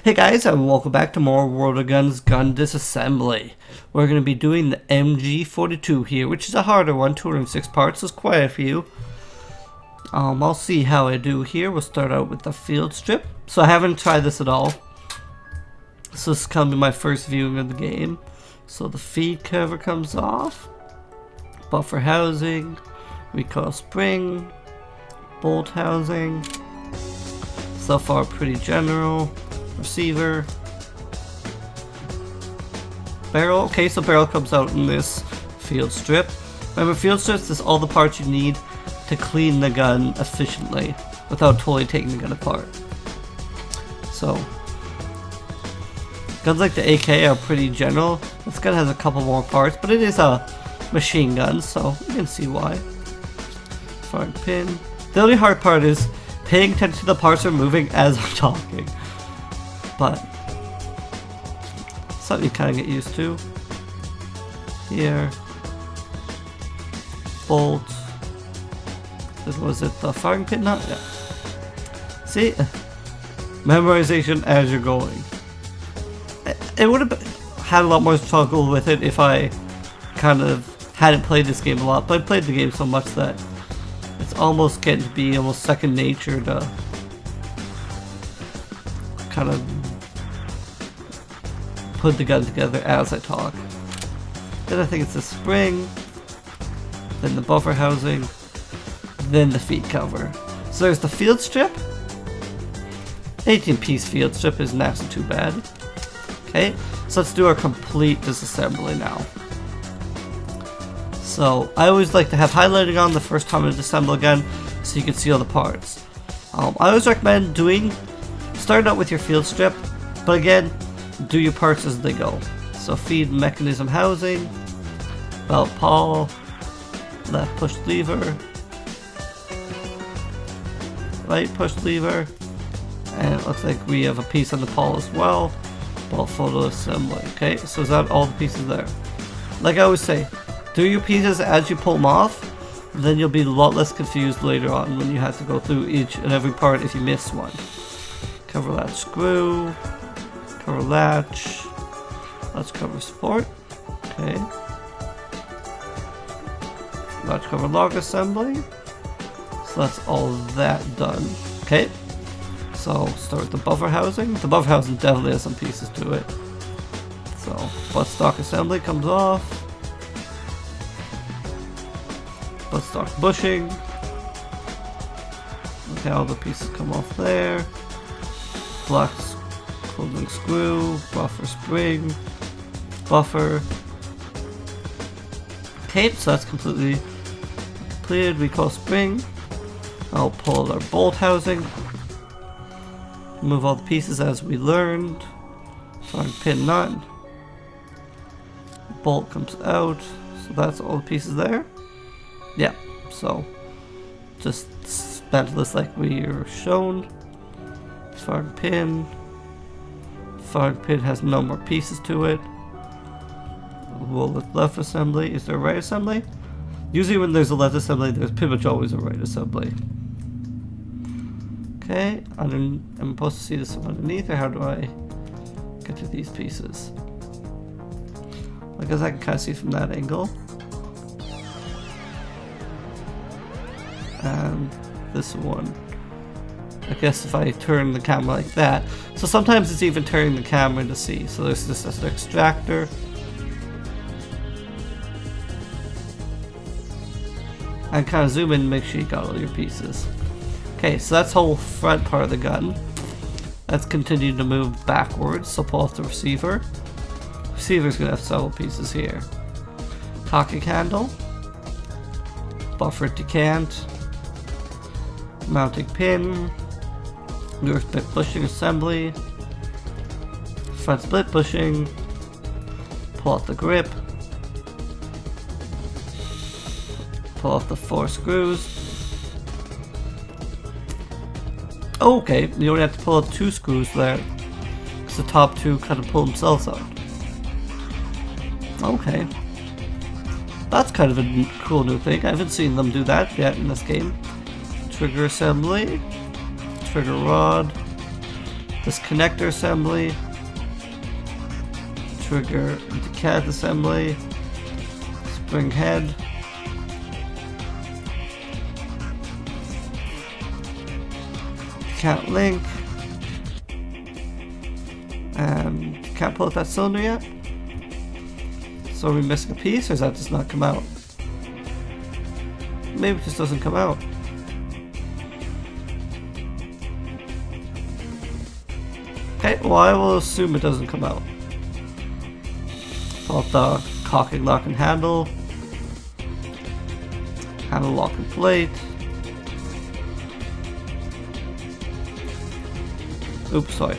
Hey guys, and welcome back to more World of Guns gun disassembly. We're going to be doing the MG42 here, which is a harder one, 206 parts, there's quite a few. I'll see how I do here. We'll start out with the field strip. So I haven't tried this at all. So this is going to be my first viewing of the game. So the feed cover comes off. Buffer housing, recoil spring, bolt housing. So far pretty general. Receiver, barrel. Okay, so barrel comes out in this field strip. Remember, field strips is all the parts you need to clean the gun efficiently without totally taking the gun apart. So guns like the AK are pretty general. This gun has a couple more parts, but it is a machine gun, so you can see why. Firing pin. The only hard part is paying attention to the parts are moving as I'm talking. But something you kind of get used to. Here, bolt. Was it the firing pin? Not yeah. See, memorization as you're going. It would have had a lot more struggle with it if I kind of hadn't played this game a lot. But I played the game so much that it's almost getting to be almost second nature to kind of put the gun together as I talk. Then I think it's the spring, then the buffer housing, then the feet cover. So there's the field strip. 18-piece field strip isn't actually too bad. Okay, so let's do our complete disassembly now. So I always like to have highlighting on the first time I disassemble a gun so you can see all the parts. I always recommend starting out with your field strip, but again, do your parts as they go. So feed mechanism housing, belt pawl, left push lever, right push lever, and it looks like we have a piece on the pawl as well. Bolt photo assembly. Okay, so is that all the pieces there? Like I always say, do your pieces as you pull them off, then you'll be a lot less confused later on when you have to go through each and every part if you miss one. Cover latch screw, cover latch, latch cover support, okay. Latch cover log assembly, so that's all that done, okay. So start with the buffer housing. The buffer housing definitely has some pieces to it. So buttstock assembly comes off, buttstock bushing, look how all the pieces come off there. Black closing screw, buffer spring, buffer. Okay, so that's completely completed. Recoil spring. I'll pull our bolt housing. Move all the pieces as we learned. Firing pin nut. Bolt comes out. So that's all the pieces there. Yeah, so just spent this like we were shown. Firing pin. Firing pin has no more pieces to it. Well, with left assembly, is there a right assembly? Usually when there's a left assembly, there's pretty much always a right assembly. Okay, I'm supposed to see this from underneath, or how do I get to these pieces? I guess I can kind of see from that angle. And this one. I guess if I turn the camera like that. So sometimes it's even turning the camera to see. So there's this extractor. And kind of zoom in and make sure you got all your pieces. Okay, so that's the whole front part of the gun. Let's continue to move backwards. So pull off the receiver. Receiver's going to have several pieces here. Cocking handle. Buffer decant. Mounting pin. Rear split bushing assembly, front split bushing, pull out the grip, pull off the 4 screws. Okay, you only have to pull out 2 screws there, because the top 2 kind of pull themselves out. Okay, that's kind of a cool new thing. I haven't seen them do that yet in this game. Trigger assembly. Trigger rod, this connector assembly, trigger decant assembly, spring head, decant link, and can't pull out that cylinder yet. So are we missing a piece, or does that just not come out? Maybe it just doesn't come out. Okay, well I will assume it doesn't come out. Pull out the cocking lock and handle. Handle lock and plate. Oops, sorry.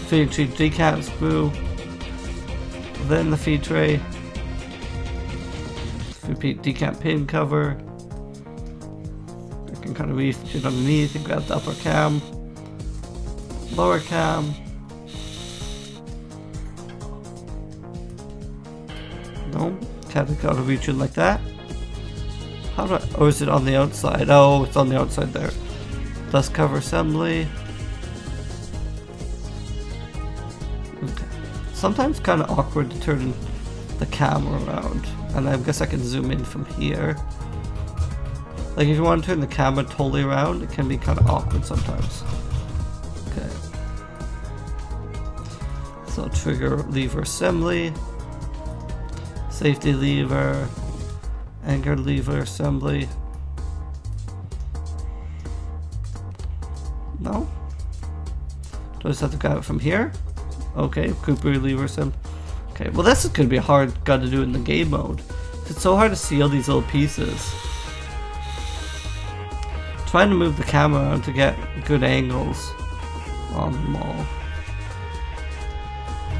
Feed tray decant screw. Then the feed tray. Repeat decant pin cover. I can kind of reach it underneath and grab the upper cam. Lower cam. No, can't gotta reach it like that. How do I, or is it on the outside? Oh, it's on the outside there. Dust cover assembly. Okay. Sometimes kind of awkward to turn the camera around, and I guess I can zoom in from here. Like if you want to turn the camera totally around, it can be kind of awkward sometimes. Okay. So trigger lever assembly, safety lever, anchor lever assembly. No? Do I just have to grab it from here? Okay, Cooper lever assembly. Okay, well this is gonna be a hard gun to do in the game mode. It's so hard to see all these little pieces. Trying to move the camera around to get good angles on them all.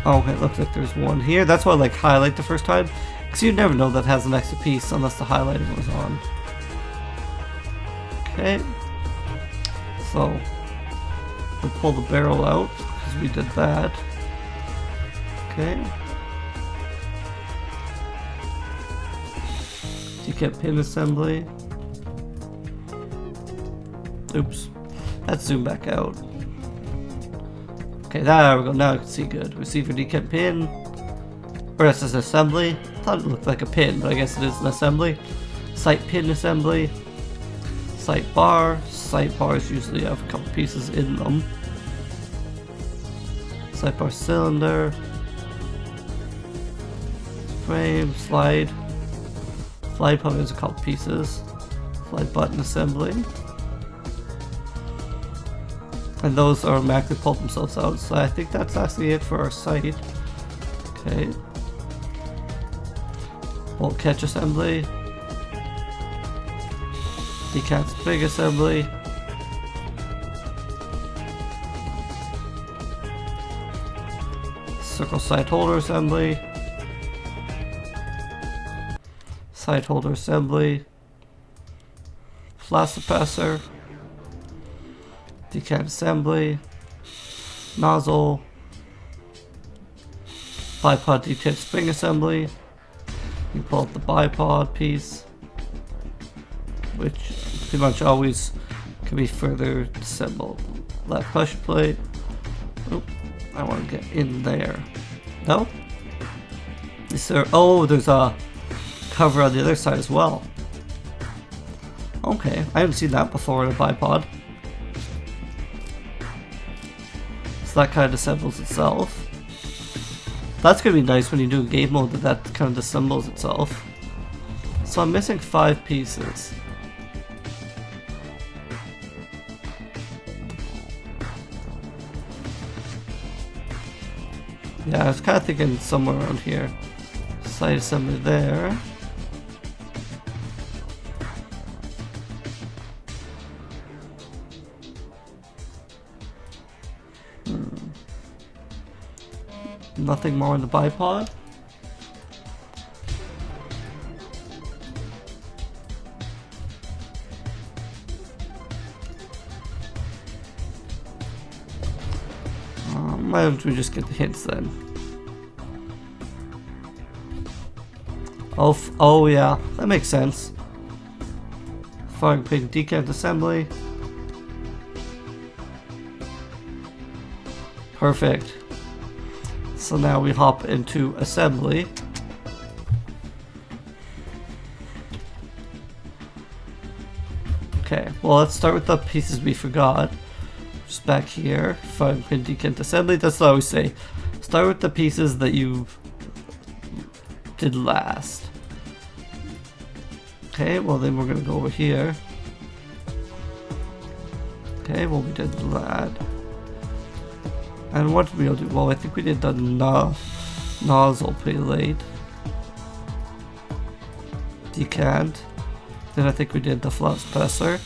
Oh, okay, it looks like there's one here. That's why I like highlight the first time, because you never know that has an extra piece unless the highlighting was on. Okay, so we'll pull the barrel out because we did that. Okay. Decant pin assembly. Oops, let's zoom back out. Okay, there we go. Now I can see good. Receiver decant pin. Or that's an assembly. I thought it looked like a pin, but I guess it is an assembly. Sight pin assembly. Sight bar. Sight bars usually have a couple pieces in them. Sight bar cylinder. Frame, slide. Slide probably has a couple pieces. Slide button assembly. And those automatically pull themselves out, so I think that's actually it for our sight. Okay. Bolt catch assembly. Decant spring assembly. Circle sight holder assembly. Sight holder assembly. Flash suppressor. Decant assembly, nozzle, bipod decant spring assembly. You pull out the bipod piece, which pretty much always can be further disassembled. Left push plate. Oop, I want to get in there. No? Is there? Oh, there's a cover on the other side as well. Okay, I haven't seen that before in a bipod. So that kind of disassembles itself. That's going to be nice when you do a game mode that kind of disassembles itself. So I'm missing 5 pieces. Yeah, I was kind of thinking somewhere around here. Side assembly there. Nothing more in the bipod. Why don't we just get the hints then? Oh yeah, that makes sense. Firing pin decant assembly. Perfect. So now we hop into assembly. Okay, well let's start with the pieces we forgot. Just back here, firing pin decant assembly. That's what I always say. Start with the pieces that you did last. Okay, well then we're gonna go over here. Okay, well we did that. And what did we all do? Well, I think we did the nozzle pretty late. Decant. Then I think we did the flux presser.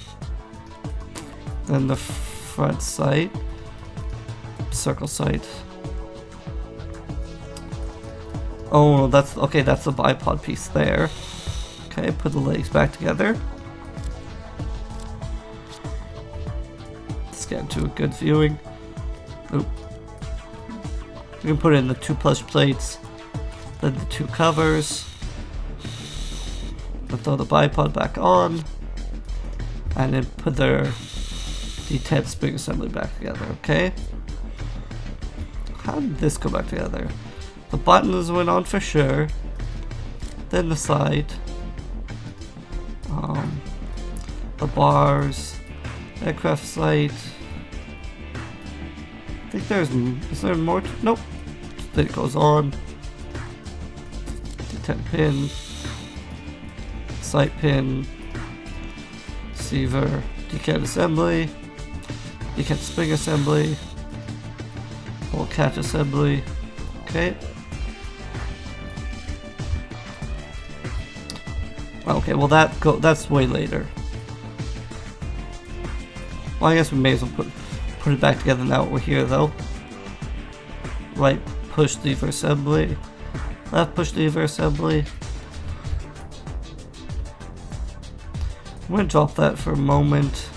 Then the front sight. Circle sight. Oh, that's okay, that's the bipod piece there. Okay, put the legs back together. Let's get into a good viewing. Oop. You can put in the 2 plush plates, then the 2 covers. And throw the bipod back on, and then put their D10 spring assembly back together, okay? How did this go back together? The buttons went on for sure, then the side, the bars, aircraft sight. I think is there more? Nope. Then it goes on. D10 pin. Sight pin, receiver, decant assembly, decant spring assembly, whole catch assembly. Okay. Okay, well that's way later. Well, I guess we may as well put it back together now that we're here though. Right push lever assembly, left push lever assembly. I'm gonna drop that for a moment.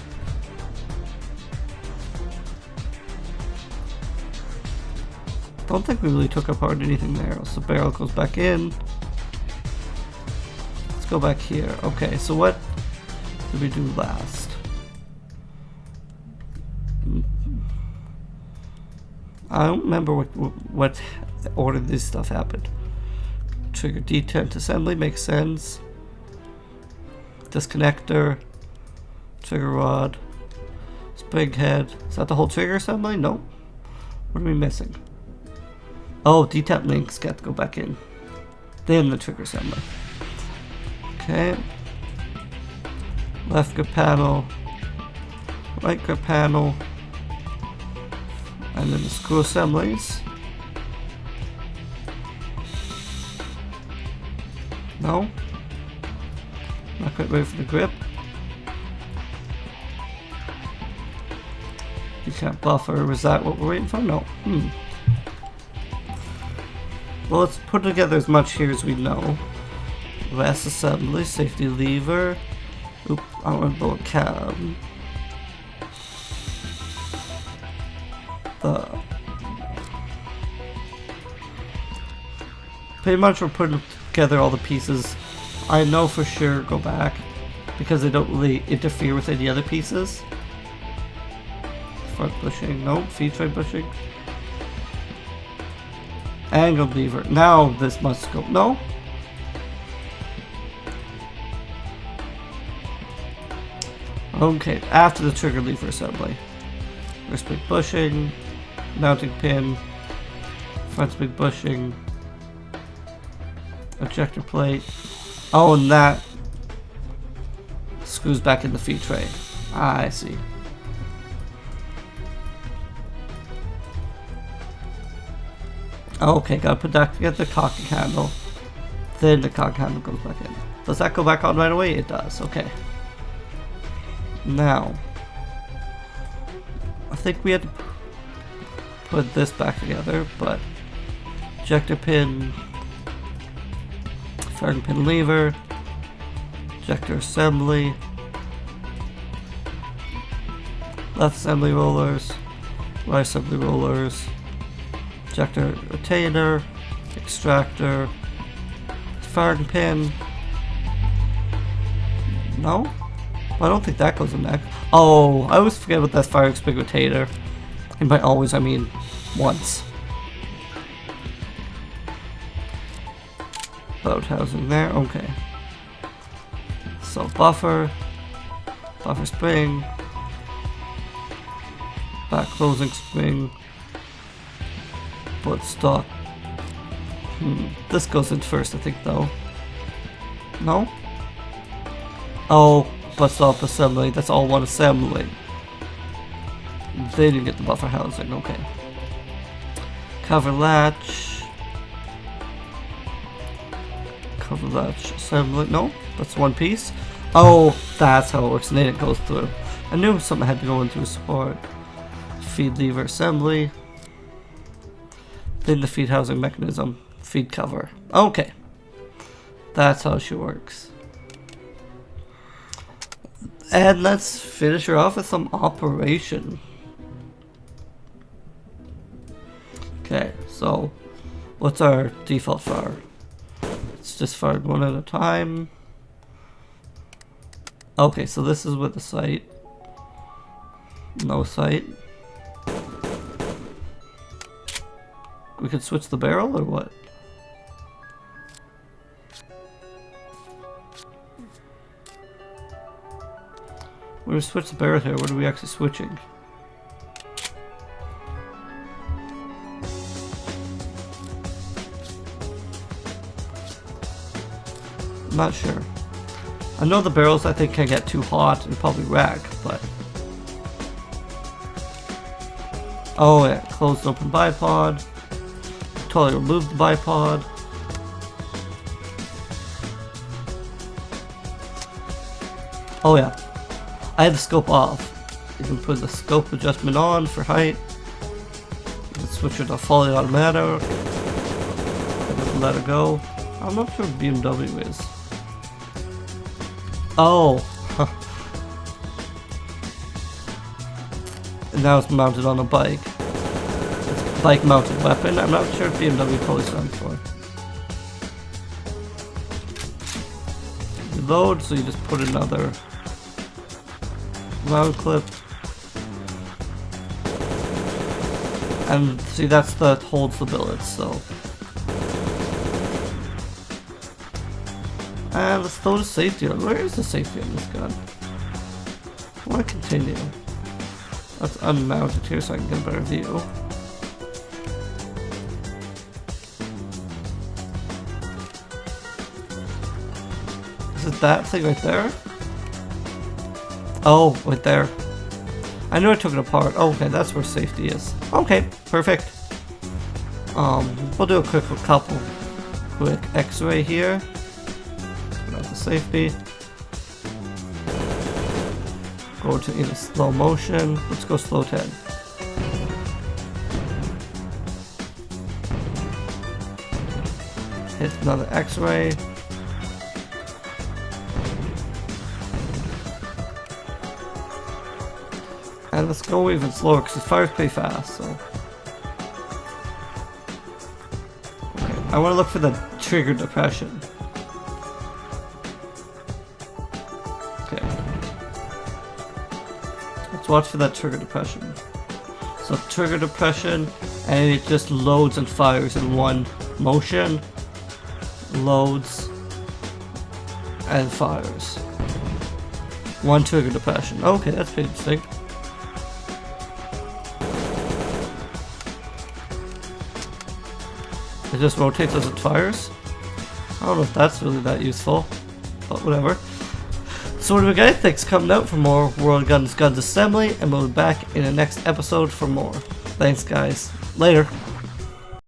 Don't think we really took apart anything there. So the barrel goes back in. Let's go back here. Okay, so what did we do last? I don't remember what order this stuff happened. Trigger detent assembly makes sense. Disconnector, trigger rod, spring head. Is that the whole trigger assembly? No. What are we missing? Oh, detent links got to go back in. Then the trigger assembly. Okay. Left grip panel, right grip panel, and then the screw assemblies. No. Not quite ready for the grip. You can't buffer. Is that what we're waiting for? No. Well, let's put together as much here as we know. Rest assembly, safety lever. Oop, I want to blow a cab. Pretty much we're putting together all the pieces. I know for sure go back because they don't really interfere with any other pieces. Front bushing, no. Feed tray bushing. Angle lever. Now this must go. No. Okay, after the trigger lever assembly. Rear spring bushing, mounting pin, front spring bushing, ejector plate. Oh, and that screws back in the feed tray. Ah, I see. Okay, gotta put that together, the cocking handle. Then the cocking handle goes back in. Does that go back on right away? It does, okay. Now, I think we had to put this back together, but ejector pin, firing pin lever, ejector assembly, left assembly rollers, right assembly rollers, ejector retainer, extractor, firing pin. No? I don't think that goes in next. Oh, I always forget about that firing spring rotator. And by always, I mean once. Boat housing there, okay. So buffer spring, back closing spring, butt stock. This goes in first, I think, though. No? Oh, butt stop assembly, that's all one assembly. They didn't get the buffer housing, okay. Cover latch. Cover latch assembly, no, that's one piece. Oh, that's how it works, and they didn't go through. I knew something had to go into support. Feed lever assembly. Then the feed housing mechanism. Feed cover. Okay. That's how she works. And let's finish her off with some operation. Okay, so what's our default fire? It's just fired one at a time. Okay, so this is with the sight. No sight. We could switch the barrel or what? We're gonna switch the barrel here. What are we actually switching? I'm not sure. I know the barrels I think can get too hot and probably wreck, but... Oh yeah, closed open bipod. Totally removed the bipod. Oh yeah, I had the scope off. You can put the scope adjustment on for height. You can switch it to fully automatic. Let it go. I'm not sure what BMW is. Oh. And now it's mounted on a bike. It's a bike mounted weapon. I'm not sure if BMW totally stands for. Reload, so you just put another round clip. And see, that's that holds the billets, so. And let's throw the safety on. Where is the safety on this gun? I want to continue. Let's unmount it here so I can get a better view. Is it that thing right there? Oh, right there. I knew I took it apart. Oh, okay, that's where safety is. Okay, perfect. We'll do a quick X-ray here. Safety. Go to in slow motion. Let's go slow 10. Hit another X-ray. And let's go even slower because it fires pretty fast. So, okay. I want to look for the trigger depression. Watch for that trigger depression. So trigger depression, and it just loads and fires in one motion. Loads and fires. One trigger depression. Okay, that's pretty interesting. It just rotates as it fires. I don't know if that's really that useful, but whatever. So what do we got? Thanks for coming out for more World Guns Assembly, and we'll be back in the next episode for more. Thanks guys. Later.